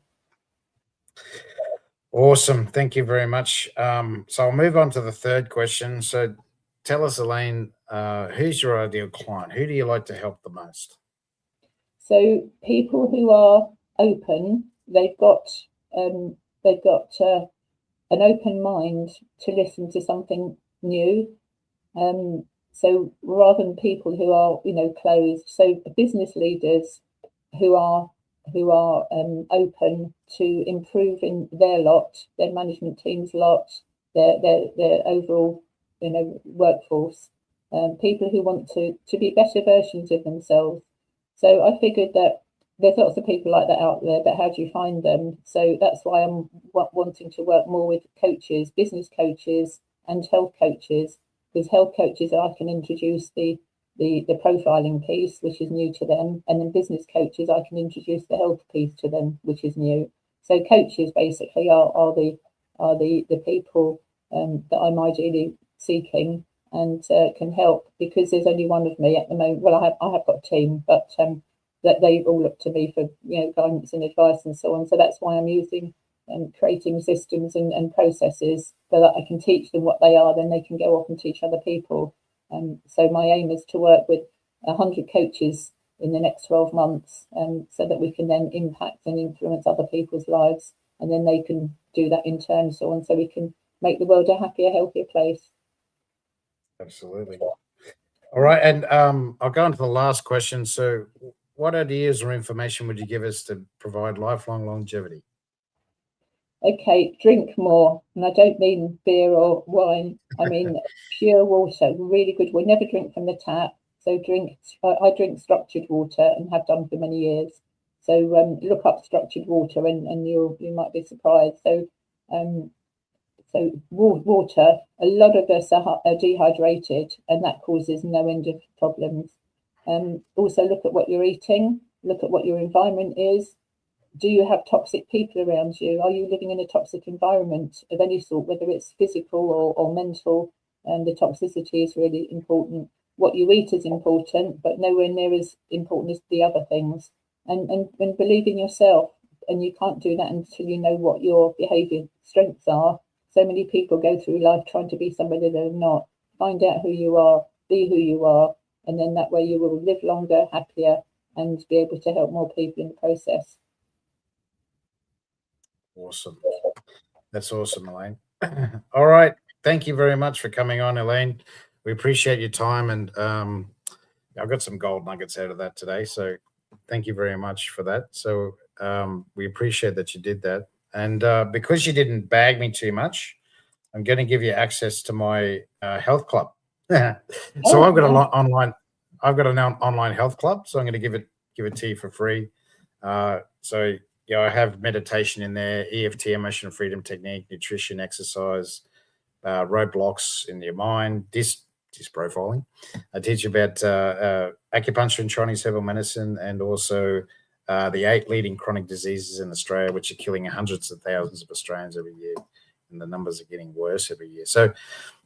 [SPEAKER 1] Awesome. Thank you very much. So I'll move on to the third question. So tell us, Elaine, who's your ideal client? Who do you like to help the most?
[SPEAKER 2] So people who are open, they've got an open mind to listen to something new. So rather than people who are closed, so business leaders who are open to improving their lot, their management team's lot, their overall workforce, people who want to be better versions of themselves. So I figured that there's lots of people like that out there, but how do you find them? So that's why I'm wanting to work more with coaches, business coaches and health coaches, because health coaches, I can introduce the profiling piece, which is new to them, and then business coaches, I can introduce the health piece to them, which is new. So coaches basically are the people that I'm ideally seeking and can help, because there's only one of me at the moment. Well, I have got a team, but that they all look to me for guidance and advice and so on. So that's why I'm using creating systems and processes so that I can teach them what they are, then they can go off and teach other people. So my aim is to work with 100 coaches in the next 12 months, so that we can then impact and influence other people's lives, and then they can do that in turn, so on, so we can make the world a happier, healthier place.
[SPEAKER 1] Absolutely. All right, and I'll go on to the last question. So what ideas or information would you give us to provide lifelong longevity?
[SPEAKER 2] Okay, drink more, and I don't mean beer or wine. I mean pure water, really good. We never drink from the tap, so drink. I drink structured water and have done for many years. So look up structured water, and you might be surprised. So water. A lot of us are dehydrated, and that causes no end of problems. Also look at what you're eating. Look at what your environment is. Do you have toxic people around you? Are you living in a toxic environment of any sort, whether it's physical or mental? And the toxicity is really important. What you eat is important, but nowhere near as important as the other things. And believe in yourself. And you can't do that until you know what your behaviour strengths are. So many people go through life trying to be somebody they're not. Find out who you are, be who you are, and then that way you will live longer, happier, and be able to help more people in the process.
[SPEAKER 1] Awesome. That's awesome, Elaine. All right. Thank you very much for coming on, Elaine. We appreciate your time, and I've got some gold nuggets out of that today. So thank you very much for that. So we appreciate that you did that. And because you didn't bag me too much, I'm going to give you access to my health club. So I've got an online health club. So I'm going to give it to you for free. So I have meditation in there, EFT, emotional freedom technique, nutrition, exercise, roadblocks in your mind, DISC profiling. I teach you about acupuncture and Chinese herbal medicine, and also the 8 leading chronic diseases in Australia, which are killing hundreds of thousands of Australians every year, and the numbers are getting worse every year. So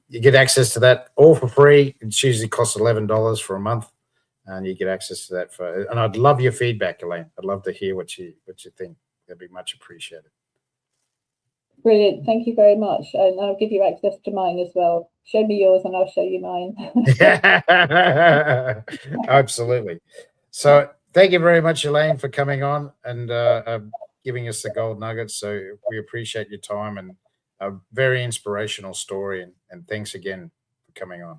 [SPEAKER 1] you get access to that all for free. It usually costs $11 for a month, and you get access to that and I'd love your feedback, Elaine. I'd love to hear what you think. That'd be much appreciated.
[SPEAKER 2] Brilliant. Thank you very much. And I'll give you access to mine as well. Show me yours and I'll show you mine.
[SPEAKER 1] Absolutely. So thank you very much, Elaine, for coming on and giving us the gold nuggets. So we appreciate your time and a very inspirational story. And thanks again for coming on.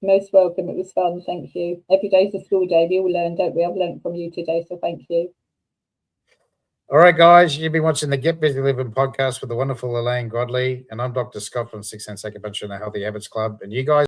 [SPEAKER 2] Most welcome. It was fun. Thank you. Every day's a school day. We all learn, don't we? I've learned from you today. So thank you.
[SPEAKER 1] All right, guys, you've been watching the Get Busy Living podcast with the wonderful Elaine Godley, and I'm Dr. Scott from 6 Sense Acupuncture and the Healthy Habits Club. And you guys